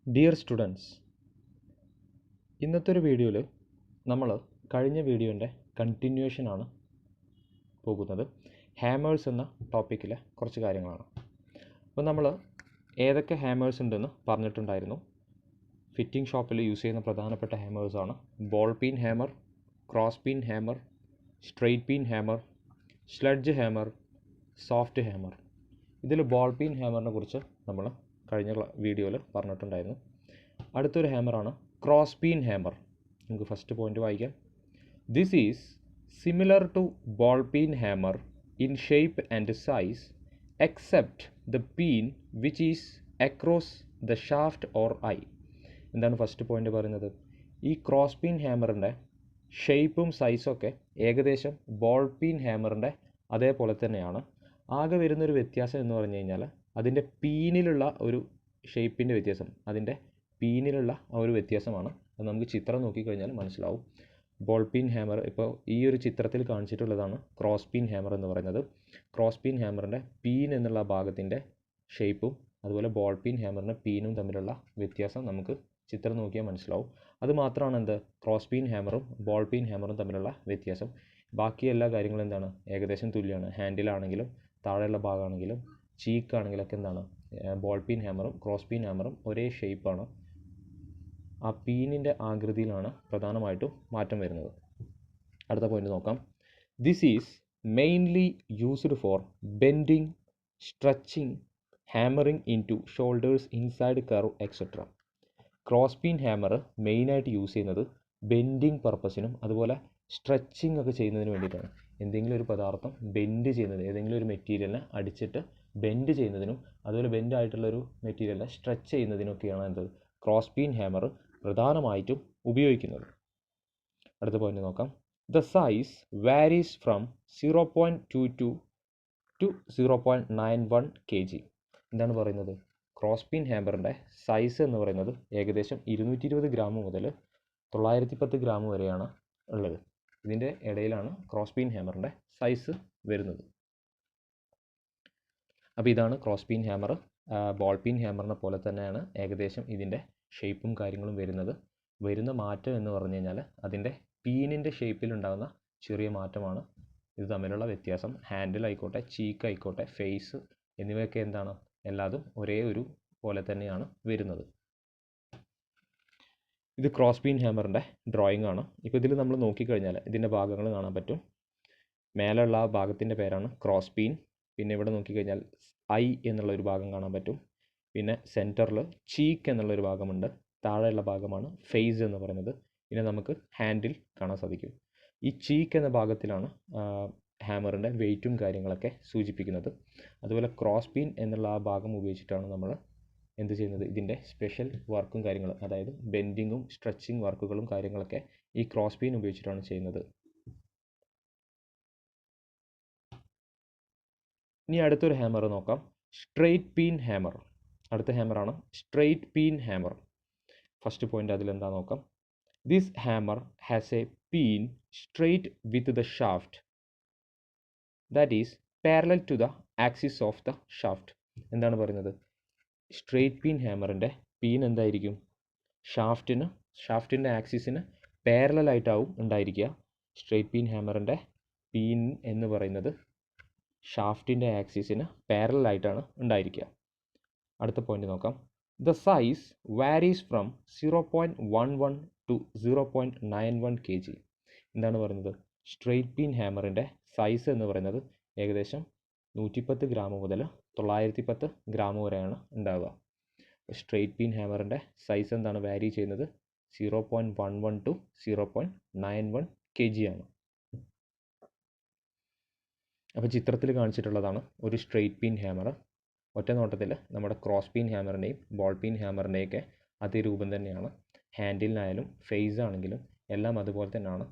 Dear students, ഇന്നത്തെ ഒരു വീഡിയോയിൽ നമ്മൾ കഴിഞ്ഞ വീഡിയോൻ്റെ കണ്ടിന്യൂഷനാണ് പോകുന്നത്. ഹാമേഴ്സ് എന്ന ടോപ്പിക്കിലെ കുറച്ച് കാര്യങ്ങളാണ്. അപ്പോൾ നമ്മൾ ഏതൊക്കെ ഹാമേഴ്സ് ഉണ്ടെന്ന് പറഞ്ഞിട്ടുണ്ടായിരുന്നു. ഫിറ്റിംഗ് ഷോപ്പിൽ യൂസ് ചെയ്യുന്ന പ്രധാനപ്പെട്ട ഹാമേഴ്സാണ് ball peen hammer, cross peen hammer, straight peen hammer, sledge hammer, soft hammer. ഇതിൽ ബോൾ പീൻ ഹാമറിനെ കുറിച്ച് നമ്മൾ കഴിഞ്ഞ വീഡിയോയിൽ പറഞ്ഞിട്ടുണ്ടായിരുന്നു. അടുത്തൊരു ഹാമറാണ് ക്രോസ് പീൻ ഹാമർ. നമുക്ക് ഫസ്റ്റ് പോയിന്റ് വായിക്കാം. This is similar to ball peen hammer in shape and size except the peen which is across the shaft or eye. എന്താണ് ഫസ്റ്റ് പോയിന്റ് പറയുന്നത്? ഈ ക്രോസ് പീൻ ഹാമറിൻ്റെ ഷേപ്പും സൈസൊക്കെ ഏകദേശം ബോൾ പീൻ ഹാമറിൻ്റെ അതേപോലെ തന്നെയാണ്. ആകെ വരുന്നൊരു വ്യത്യാസം എന്ന് പറഞ്ഞു കഴിഞ്ഞാൽ അതിൻ്റെ പീനിലുള്ള ഒരു ഷേപ്പിൻ്റെ വ്യത്യാസം, അതിൻ്റെ പീനിലുള്ള ആ ഒരു വ്യത്യാസമാണ്. അത് നമുക്ക് ചിത്രം നോക്കിക്കഴിഞ്ഞാൽ മനസ്സിലാവും. ബോൾ പീൻ ഹാമർ ഇപ്പോൾ ഈ ഒരു ചിത്രത്തിൽ കാണിച്ചിട്ടുള്ളതാണ് ക്രോസ് പീൻ ഹാമർ എന്ന് പറയുന്നത്. ക്രോസ് പീൻ ഹാമറിൻ്റെ പീൻ എന്നുള്ള ഭാഗത്തിൻ്റെ ഷേപ്പും അതുപോലെ ബോൾ പീൻ ഹാമറിൻ്റെ പീനും തമ്മിലുള്ള വ്യത്യാസം നമുക്ക് ചിത്രം നോക്കിയാൽ മനസ്സിലാവും. അതുമാത്രമാണ് എന്ത് ക്രോസ് പീൻ ഹാമറും ബോൾ പീൻ ഹാമറും തമ്മിലുള്ള വ്യത്യാസം. ബാക്കി എല്ലാ കാര്യങ്ങളും എന്താണ് ഏകദേശം തുല്യമാണ്. ഹാൻഡിലാണെങ്കിലും താഴെയുള്ള ഭാഗമാണെങ്കിലും ചീക്കാണെങ്കിലൊക്കെ എന്താണ് ബോൾ പീൻ ഹാമറും ക്രോസ് പീൻ ഹാമറും ഒരേ ഷേപ്പാണ്. ആ പീനിൻ്റെ ആകൃതിയിലാണ് പ്രധാനമായിട്ടും മാറ്റം വരുന്നത്. അടുത്ത പോയിന്റ് നോക്കാം. This is mainly used for bending, stretching, hammering into shoulders inside curve etcetera. Cross peen hammer മെയിനായിട്ട് യൂസ് ചെയ്യുന്നത് ബെൻഡിങ് പർപ്പസിനും അതുപോലെ സ്ട്രെച്ചിങ് ഒക്കെ ചെയ്യുന്നതിന് വേണ്ടിയിട്ടാണ്. എന്തെങ്കിലും ഒരു പദാർത്ഥം ബെൻഡ് ചെയ്യുന്നത്, ഏതെങ്കിലും ഒരു മെറ്റീരിയലിനെ അടിച്ചിട്ട് ബെൻഡ് ചെയ്യുന്നതിനും അതുപോലെ ബെൻഡ് ആയിട്ടുള്ളൊരു മെറ്റീരിയലിനെ സ്ട്രെച്ച് ചെയ്യുന്നതിനൊക്കെയാണ് എന്ത് ക്രോസ് പീൻ ഹാമർ പ്രധാനമായിട്ടും ഉപയോഗിക്കുന്നത്. അടുത്ത പോയിന്റ് നോക്കാം. The size varies from 0.22 to 0.91 kg. എന്താണ് പറയുന്നത്? ക്രോസ് പീൻ ഹാമറിൻ്റെ സൈസ് എന്ന് പറയുന്നത് ഏകദേശം 220 ഗ്രാം മുതൽ 910 ഗ്രാം വരെയാണ് ഉള്ളത്. ഇതിൻ്റെ ഇടയിലാണ് ക്രോസ് പീൻ ഹാമറിൻ്റെ സൈസ് വരുന്നത്. അപ്പോൾ ഇതാണ് cross peen hammer. Ball peen ഹാമറിനെ പോലെ തന്നെയാണ് ഏകദേശം ഇതിൻ്റെ ഷേപ്പും കാര്യങ്ങളും വരുന്നത്. വരുന്ന മാറ്റം എന്ന് പറഞ്ഞു കഴിഞ്ഞാൽ അതിൻ്റെ പീനിൻ്റെ ഷേപ്പിലുണ്ടാകുന്ന ചെറിയ മാറ്റമാണ് ഇത് തമ്മിലുള്ള വ്യത്യാസം. ഹാൻഡിൽ ആയിക്കോട്ടെ, ചീക്ക് ആയിക്കോട്ടെ, ഫേസ് എന്നിവയൊക്കെ എന്താണ് എല്ലാതും ഒരേ ഒരു പോലെ തന്നെയാണ് വരുന്നത്. ഇത് ക്രോസ് പീൻ ഹാമറിൻ്റെ ഡ്രോയിങ് ആണ്. ഇപ്പോൾ ഇതിൽ നമ്മൾ നോക്കിക്കഴിഞ്ഞാൽ ഇതിൻ്റെ ഭാഗങ്ങൾ കാണാൻ പറ്റും. മേലുള്ള ആ ഭാഗത്തിൻ്റെ പേരാണ് ക്രോസ് പീൻ. പിന്നെ ഇവിടെ നോക്കിക്കഴിഞ്ഞാൽ ഐ എന്നുള്ള ഒരു ഭാഗം കാണാൻ പറ്റും. പിന്നെ സെൻറ്ററിൽ ചീക്ക് എന്നുള്ളൊരു ഭാഗമുണ്ട്. താഴെയുള്ള ഭാഗമാണ് ഫേസ് എന്ന് പറയുന്നത്. പിന്നെ നമുക്ക് ഹാൻഡിൽ കാണാൻ സാധിക്കും. ഈ ചീക്ക് എന്ന ഭാഗത്തിലാണ് ഹാമറിൻ്റെ വെയിറ്റും കാര്യങ്ങളൊക്കെ സൂചിപ്പിക്കുന്നത്. അതുപോലെ ക്രോസ് പീൻ എന്നുള്ള ആ ഭാഗം ഉപയോഗിച്ചിട്ടാണ് നമ്മൾ എന്ത് ചെയ്യുന്നത്, ഇതിൻ്റെ സ്പെഷ്യൽ വർക്കും കാര്യങ്ങളും, അതായത് ബെൻഡിങ്ങും സ്ട്രെച്ചിങ് വർക്കുകളും കാര്യങ്ങളൊക്കെ ഈ ക്രോസ് പീൻ ഉപയോഗിച്ചിട്ടാണ് ചെയ്യുന്നത്. ഇനി അടുത്തൊരു ഹാമർ നോക്കാം. Straight peen hammer. അടുത്ത ഹാമറാണ് straight peen hammer. First point അതിലെന്താ നോക്കാം. This hammer has a peen straight with the shaft that is parallel to the axis of the shaft. എന്താണ് പറയുന്നത്? സ്ട്രെയിറ്റ് പീൻ ഹാമറിൻ്റെ പീൻ എന്തായിരിക്കും? ഷാഫ്റ്റിൻ്റെ ആക്സിസിന് പാരലലായിട്ടാവും ഉണ്ടായിരിക്കുക. സ്ട്രെയിറ്റ് പീൻ ഹാമറിൻ്റെ പീൻ എന്ന് പറയുന്നത് ഷാഫ്റ്റിൻ്റെ ആക്സിസിന് പാരലലായിട്ടാണ് ഉണ്ടായിരിക്കുക. അടുത്ത പോയിന്റ് നോക്കാം. The size varies from 0.11 to 0.91 kg. എന്താണ് പറയുന്നത്? സ്ട്രെയിറ്റ് പീൻ ഹാമറിൻ്റെ സൈസ് എന്ന് പറയുന്നത് ഏകദേശം 110 ഗ്രാം മുതൽ 910 ഗ്രാം വരെയാണ് ഉണ്ടാവുക. സ്ട്രെയിറ്റ് പീൻ ഹാമറിൻ്റെ സൈസ് എന്താണ് വാരി ചെയ്യുന്നത്? 0.11 ടു 0.91 kg ആണ്. അപ്പോൾ ചിത്രത്തിൽ കാണിച്ചിട്ടുള്ളതാണ് ഒരു സ്ട്രെയിറ്റ് പീൻ ഹാമർ. ഒറ്റ നോട്ടത്തിൽ നമ്മുടെ ക്രോസ് പീൻ ഹാമറിൻ്റെയും ബോൾ പീൻ ഹാമറിൻ്റെയൊക്കെ അതേ രൂപം തന്നെയാണ്. ഹാൻഡിലിനായാലും ഫേസ് ആണെങ്കിലും എല്ലാം അതുപോലെ തന്നെയാണ്.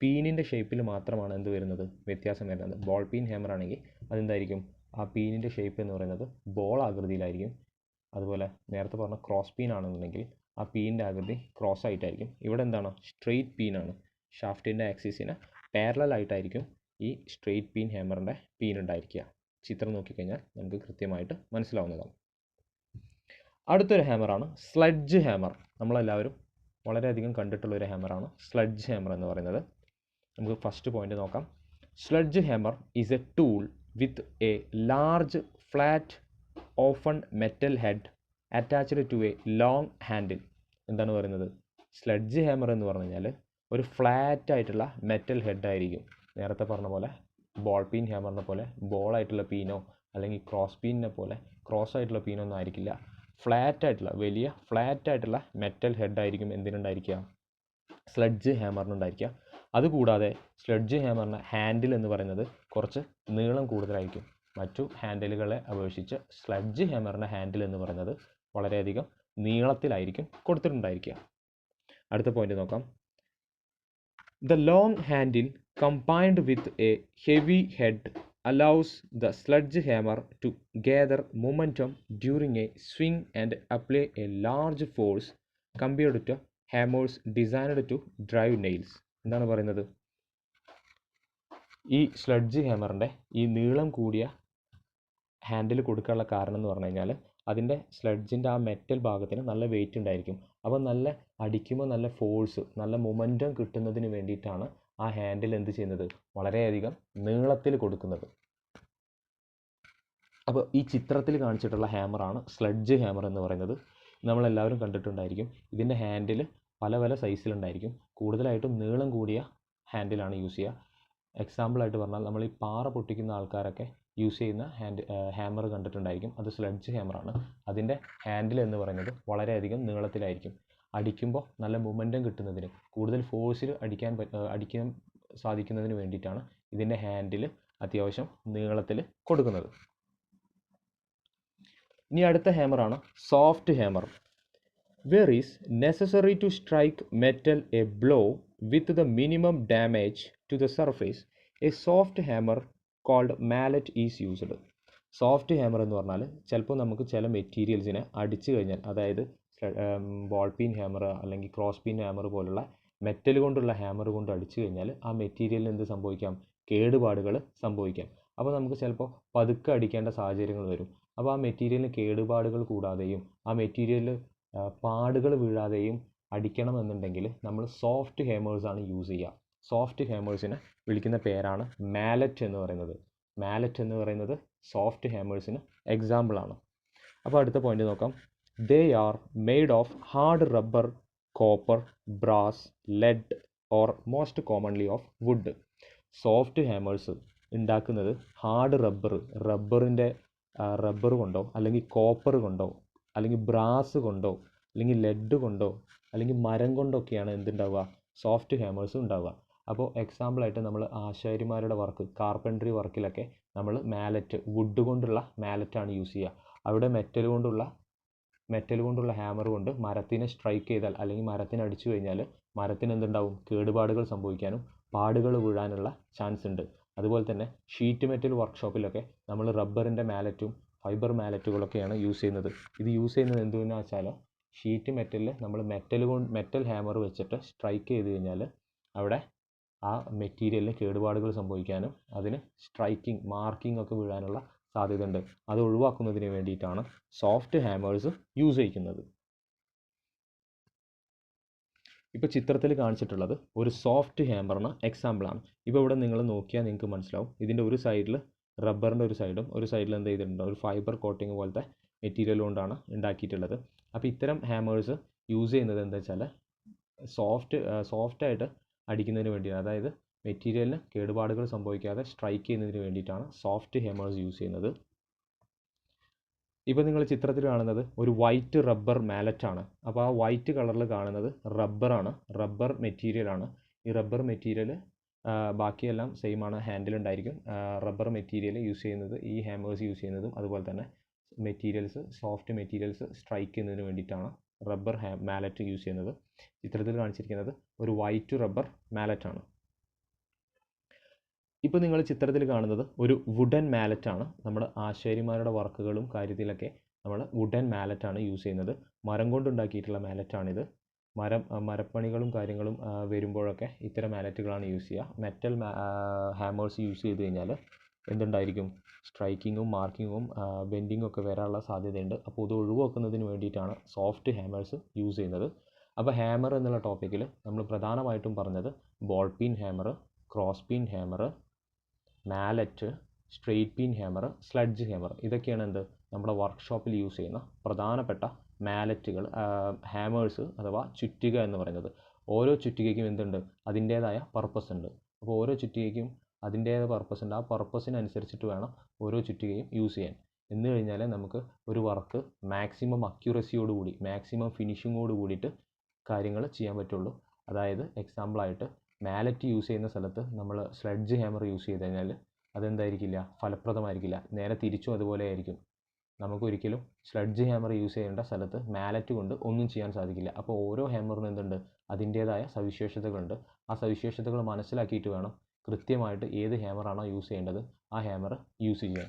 പീനിൻ്റെ ഷേപ്പിൽ മാത്രമാണ് എന്ത് വരുന്നത്, വ്യത്യാസം വരുന്നത്. ബോൾ പീൻ ഹാമർ ആണെങ്കിൽ അതെന്തായിരിക്കും, ആ പീനിൻ്റെ ഷേപ്പ് എന്ന് പറയുന്നത് ബോൾ ആകൃതിയിലായിരിക്കും. അതുപോലെ നേരത്തെ പറഞ്ഞ ക്രോസ് പീൻ ആണെന്നുണ്ടെങ്കിൽ ആ പീനിൻ്റെ ആകൃതി ക്രോസ് ആയിട്ടായിരിക്കും. ഇവിടെ എന്താണ് സ്ട്രെയിറ്റ് പീനാണ്. ഷാഫ്റ്റിൻ്റെ ആക്സിസിന് പാരലലായിട്ടായിരിക്കും ഈ സ്ട്രെയിറ്റ് പീൻ ഹാമറിൻ്റെ പീൻ ഉണ്ടായിരിക്കുക. ചിത്രം നോക്കിക്കഴിഞ്ഞാൽ നമുക്ക് കൃത്യമായിട്ട് മനസ്സിലാവുന്നതാണ്. അടുത്തൊരു ഹാമറാണ് സ്ലെഡ്ജ് ഹാമർ. നമ്മളെല്ലാവരും വളരെയധികം കണ്ടിട്ടുള്ളൊരു ഹാമറാണ് സ്ലെഡ്ജ് ഹാമർ എന്ന് പറയുന്നത്. നമുക്ക് ഫസ്റ്റ് പോയിന്റ് നോക്കാം. Sledge hammer is a tool with a large flat often metal head attached to a long handle. എന്താണ് പറയുന്നത്? സ്ലെഡ്ജ് ഹാമർ എന്ന് പറഞ്ഞു കഴിഞ്ഞാൽ ഒരു ഫ്ലാറ്റ് ആയിട്ടുള്ള മെറ്റൽ ഹെഡ് ആയിരിക്കും. നേരത്തെ പറഞ്ഞ പോലെ ബോൾ പീൻ ഹാമറിനെ പോലെ ബോളായിട്ടുള്ള പീനോ അല്ലെങ്കിൽ ക്രോസ് പീനിനെ പോലെ ക്രോസ് ആയിട്ടുള്ള പീനോ ഒന്നും ആയിരിക്കില്ല. ഫ്ലാറ്റ് ആയിട്ടുള്ള വലിയ ഫ്ലാറ്റ് ആയിട്ടുള്ള മെറ്റൽ ഹെഡ് ആയിരിക്കും എന്തിനുണ്ടായിരിക്കുക? സ്ലെഡ്ജ് ഹാമറിനുണ്ടായിരിക്കുക. അതുകൂടാതെ സ്ലെഡ്ജ് ഹാമറിൻ്റെ ഹാൻഡിൽ എന്ന് പറയുന്നത് കുറച്ച് നീളം കൂടുതലായിരിക്കും. മറ്റു ഹാൻഡിലുകളെ അപേക്ഷിച്ച് സ്ലെഡ്ജ് ഹാമറിൻ്റെ ഹാൻഡിൽ എന്ന് പറയുന്നത് വളരെയധികം നീളത്തിലായിരിക്കും കൊടുത്തിട്ടുണ്ടായിരിക്കുക. അടുത്ത പോയിന്റ് നോക്കാം. The long handle combined with a heavy head allows the sledgehammer to gather momentum during a swing and apply a large force compared to hammers designed to drive nails. എന്താണ് പറയുന്നത്? ഈ sledge ഹാമറിൻ്റെ ഈ നീളം കൂടിയ handle കൊടുക്കാനുള്ള കാരണം എന്ന് പറഞ്ഞു കഴിഞ്ഞാൽ അതിൻ്റെ സ്ലെഡ്ജിൻ്റെ ആ മെറ്റൽ ഭാഗത്തിന് നല്ല വെയിറ്റ് ഉണ്ടായിരിക്കും. അപ്പോൾ നല്ല അടിക്കുമ്പോൾ നല്ല ഫോഴ്സ് നല്ല മൊമെൻറ്റം കിട്ടുന്നതിന് വേണ്ടിയിട്ടാണ് ആ ഹാൻഡിൽ എന്ത് ചെയ്യുന്നത്? വളരെയധികം നീളത്തിൽ കൊടുക്കുന്നത്. അപ്പോൾ ഈ ചിത്രത്തിൽ കാണിച്ചിട്ടുള്ള ഹാമറാണ് സ്ലെഡ്ജ് ഹാമർ എന്ന് പറയുന്നത്. നമ്മളെല്ലാവരും കണ്ടിട്ടുണ്ടായിരിക്കും. ഇതിൻ്റെ ഹാൻഡിൽ പല പല സൈസിലുണ്ടായിരിക്കും. കൂടുതലായിട്ടും നീളം കൂടിയ ഹാൻഡിലാണ് യൂസ് ചെയ്യുക. എക്സാമ്പിളായിട്ട് പറഞ്ഞാൽ നമ്മൾ ഈ പാറ പൊട്ടിക്കുന്ന ആൾക്കാരൊക്കെ യൂസ് ചെയ്യുന്ന ഹാമർ കണ്ടിട്ടുണ്ടായിരിക്കും. അത് സ്ലെഡ്ജ് ഹാമറാണ്. അതിൻ്റെ ഹാൻഡിൽ എന്ന് പറയുന്നത് വളരെയധികം നീളത്തിലായിരിക്കും. അടിക്കുമ്പോൾ നല്ല മൊമെൻറ്റം കിട്ടുന്നതിന് കൂടുതൽ ഫോഴ്സിൽ അടിക്കാൻ സാധിക്കുന്നതിന് വേണ്ടിയിട്ടാണ് ഇതിൻ്റെ ഹാൻഡിൽ അത്യാവശ്യം നീളത്തിൽ കൊടുക്കുന്നത്. ഇനി അടുത്ത ഹാമറാണ് soft hammer. Where is necessary to strike metal a blow with the minimum damage to the surface, a soft hammer called mallet is used. Soft hammer എന്ന് പറഞ്ഞാൽ ചിലപ്പോൾ നമുക്ക് ചില മെറ്റീരിയൽസിനെ അടിച്ചു കഴിഞ്ഞാൽ, അതായത് ബോൾ പീൻ ഹാമർ അല്ലെങ്കിൽ ക്രോസ് പീൻ ഹാമർ പോലുള്ള മെറ്റൽ കൊണ്ടുള്ള ഹാമർ കൊണ്ട് അടിച്ചു കഴിഞ്ഞാൽ ആ മെറ്റീരിയലിന് എന്ത് സംഭവിക്കാം? കേടുപാടുകൾ സംഭവിക്കാം. അപ്പോൾ നമുക്ക് ചിലപ്പോൾ പതുക്കെ അടിക്കേണ്ട സാഹചര്യങ്ങൾ വരും. അപ്പോൾ ആ മെറ്റീരിയലിന് കേടുപാടുകൾ കൂടാതെയും ആ മെറ്റീരിയലിൽ പാടുകൾ വീഴാതെയും അടിക്കണമെന്നുണ്ടെങ്കിൽ നമ്മൾ സോഫ്റ്റ് ഹാമേഴ്സാണ് യൂസ് ചെയ്യുക. സോഫ്റ്റ് ഹാമേഴ്സിനെ വിളിക്കുന്ന പേരാണ് മാലറ്റ് എന്ന് പറയുന്നത്. മാലറ്റ് എന്ന് പറയുന്നത് സോഫ്റ്റ് ഹാമേഴ്സിന് എക്സാമ്പിളാണ്. അപ്പോൾ അടുത്ത പോയിന്റ് നോക്കാം. They are made of hard rubber, copper, brass, lead or most commonly of wood. Soft hammers ഉണ്ടാക്കുന്നത് ഹാർഡ് റബ്ബറിൻ്റെ റബ്ബർ കൊണ്ടോ അല്ലെങ്കിൽ കോപ്പർ കൊണ്ടോ അല്ലെങ്കിൽ ബ്രാസ് കൊണ്ടോ അല്ലെങ്കിൽ ലെഡ് കൊണ്ടോ അല്ലെങ്കിൽ മരം കൊണ്ടൊക്കെയാണ് എന്തുണ്ടാവുക? സോഫ്റ്റ് ഹാമേഴ്സ് ഉണ്ടാവുക. അപ്പോൾ എക്സാമ്പിളായിട്ട് നമ്മൾ ആശാരിമാരുടെ വർക്ക്, കാർപ്പൻട്രി വർക്കിലൊക്കെ നമ്മൾ മാലറ്റ്, വുഡ് കൊണ്ടുള്ള മാലറ്റാണ് യൂസ് ചെയ്യുക. അവിടെ മെറ്റൽ കൊണ്ടുള്ള ഹാമർ കൊണ്ട് മരത്തിനെ സ്ട്രൈക്ക് ചെയ്താൽ അല്ലെങ്കിൽ മരത്തിന് അടിച്ചു കഴിഞ്ഞാൽ മരത്തിന് എന്തുണ്ടാവും? കേടുപാടുകൾ സംഭവിക്കാനും പാടുകൾ വീഴാനുള്ള ചാൻസ് ഉണ്ട്. അതുപോലെ തന്നെ ഷീറ്റ് മെറ്റൽ വർക്ക്ഷോപ്പിലൊക്കെ നമ്മൾ റബ്ബറിൻ്റെ മാലറ്റും ഫൈബർ മാലറ്റുകളൊക്കെയാണ് യൂസ് ചെയ്യുന്നത്. ഇത് യൂസ് ചെയ്യുന്നത് എന്തുകൊണ്ടാണെന്ന് വെച്ചാൽ ഷീറ്റ് മെറ്റലിൽ നമ്മൾ മെറ്റൽ ഹാമർ വെച്ചിട്ട് സ്ട്രൈക്ക് ചെയ്ത് കഴിഞ്ഞാൽ അവിടെ ആ മെറ്റീരിയലിന് കേടുപാടുകൾ സംഭവിക്കാനും അതിന് മാർക്കിംഗ് ഒക്കെ വീഴാനുള്ള സാധ്യത ഉണ്ട്. അത് ഒഴിവാക്കുന്നതിന് വേണ്ടിയിട്ടാണ് സോഫ്റ്റ് ഹാമേഴ്സ് യൂസ് ചെയ്യുന്നത്. ഇപ്പോൾ ചിത്രത്തിൽ കാണിച്ചിട്ടുള്ളത് ഒരു സോഫ്റ്റ് ഹാമറിന് എക്സാമ്പിളാണ്. ഇപ്പോൾ ഇവിടെ നിങ്ങൾ നോക്കിയാൽ നിങ്ങൾക്ക് മനസ്സിലാവും. ഇതിൻ്റെ ഒരു സൈഡിൽ റബ്ബറിൻ്റെ ഒരു സൈഡിൽ എന്ത് ചെയ്തിട്ടുണ്ട്? ഒരു ഫൈബർ കോട്ടിങ് പോലത്തെ മെറ്റീരിയൽ കൊണ്ടാണ് ഉണ്ടാക്കിയിട്ടുള്ളത്. അപ്പോൾ ഇത്തരം ഹാമേഴ്സ് യൂസ് ചെയ്യുന്നത് എന്താ വെച്ചാൽ സോഫ്റ്റായിട്ട് അടിക്കുന്നതിന് വേണ്ടിയാണ്. അതായത് മെറ്റീരിയലിന് കേടുപാടുകൾ സംഭവിക്കാതെ സ്ട്രൈക്ക് ചെയ്യുന്നതിന് വേണ്ടിയിട്ടാണ് സോഫ്റ്റ് ഹാമേഴ്സ് യൂസ് ചെയ്യുന്നത്. ഇപ്പോൾ നിങ്ങൾ ചിത്രത്തിൽ കാണുന്നത് ഒരു വൈറ്റ് റബ്ബർ മാലറ്റാണ്. അപ്പോൾ ആ വൈറ്റ് കളറിൽ കാണുന്നത് റബ്ബർ മെറ്റീരിയലാണ്. ഈ റബ്ബർ മെറ്റീരിയൽ ബാക്കിയെല്ലാം സെയിം ആണ്. ഹാൻഡിൽ ഉണ്ടായിരിക്കും. റബ്ബർ മെറ്റീരിയൽ യൂസ് ചെയ്യുന്നത് ഈ ഹാമേഴ്സ് യൂസ് ചെയ്യുന്നതും അതുപോലെ തന്നെ സോഫ്റ്റ് മെറ്റീരിയൽസ് സ്ട്രൈക്ക് ചെയ്യുന്നതിന് വേണ്ടിയിട്ടാണ് റബ്ബർ മാലറ്റ് യൂസ് ചെയ്യുന്നത്. ചിത്രത്തിൽ കാണിച്ചിരിക്കുന്നത് ഒരു വൈറ്റ് റബ്ബർ മാലറ്റാണ്. ഇപ്പോൾ നിങ്ങൾ ചിത്രത്തിൽ കാണുന്നത് ഒരു വുഡൻ മാലറ്റാണ്. നമ്മുടെ ആശാരിമാരുടെ വർക്കുകളും കാര്യത്തിലൊക്കെ നമ്മൾ വുഡൻ മാലറ്റാണ് യൂസ് ചെയ്യുന്നത്. മരം കൊണ്ടുണ്ടാക്കിയിട്ടുള്ള മാലറ്റാണിത്. മരപ്പണികളും കാര്യങ്ങളും വരുമ്പോഴൊക്കെ ഇത്തരം മാലറ്റുകളാണ് യൂസ് ചെയ്യുക. മെറ്റൽ ഹാമേഴ്സ് യൂസ് ചെയ്ത് കഴിഞ്ഞാൽ എന്തുണ്ടായിരിക്കും, സ്ട്രൈക്കിങ്ങും മാർക്കിങ്ങും ബെൻഡിങ്ങും ഒക്കെ വരാനുള്ള സാധ്യതയുണ്ട്. അപ്പോൾ ഇത് ഒഴിവാക്കുന്നതിന് വേണ്ടിയിട്ടാണ് സോഫ്റ്റ് ഹാമേഴ്സ് യൂസ് ചെയ്യുന്നത്. അപ്പോൾ ഹാമർ എന്നുള്ള ടോപ്പിക്കിൽ നമ്മൾ പ്രധാനമായിട്ടും പറഞ്ഞത് ball peen hammer, cross peen hammer, mallet, straight peen hammer, sludge hammer, ഇതൊക്കെയാണ് എന്ത് നമ്മുടെ വർക്ക്ഷോപ്പിൽ യൂസ് ചെയ്യുന്ന പ്രധാനപ്പെട്ട മാലറ്റുകൾ, ഹാമേഴ്സ് അഥവാ ചുറ്റിക എന്ന് പറയുന്നത്. ഓരോ ചുറ്റികയ്ക്കും എന്തുണ്ട്, അതിൻ്റേതായ പർപ്പസ് ഉണ്ട്. അപ്പോൾ ഓരോ ചുറ്റികയ്ക്കും അതിൻ്റേതായ പർപ്പസ് ഉണ്ട്. ആ പർപ്പസിനനുസരിച്ചിട്ട് വേണം ഓരോ ചുറ്റികയും യൂസ് ചെയ്യാൻ. എന്ന് കഴിഞ്ഞാൽ നമുക്ക് ഒരു വർക്ക് മാക്സിമം അക്യുറസിയോടുകൂടി, മാക്സിമം ഫിനിഷിങ്ങോട് കൂടിയിട്ട് കാര്യങ്ങൾ ചെയ്യാൻ പറ്റുള്ളൂ. അതായത് എക്സാമ്പിളായിട്ട് മാലറ്റ് യൂസ് ചെയ്യുന്ന സ്ഥലത്ത് നമ്മൾ സ്ലഡ്ജ് ഹാമർ യൂസ് ചെയ്ത് കഴിഞ്ഞാൽ അതെന്തായിരിക്കില്ല, ഫലപ്രദമായിരിക്കില്ല. നേരെ തിരിച്ചും അതുപോലെ ആയിരിക്കും. നമുക്കൊരിക്കലും സ്ലഡ്ജ് ഹാമർ യൂസ് ചെയ്യേണ്ട സ്ഥലത്ത് മാലറ്റ് കൊണ്ട് ഒന്നും ചെയ്യാൻ സാധിക്കില്ല. അപ്പോൾ ഓരോ ഹാമറിനും എന്തുണ്ട്, അതിൻ്റേതായ സവിശേഷതകളുണ്ട്. ആ സവിശേഷതകൾ മനസ്സിലാക്കിയിട്ട് വേണം കൃത്യമായിട്ട് ഏത് ഹാമറാണോ യൂസ് ചെയ്യേണ്ടത് ആ ഹാമർ യൂസ് ചെയ്യാൻ.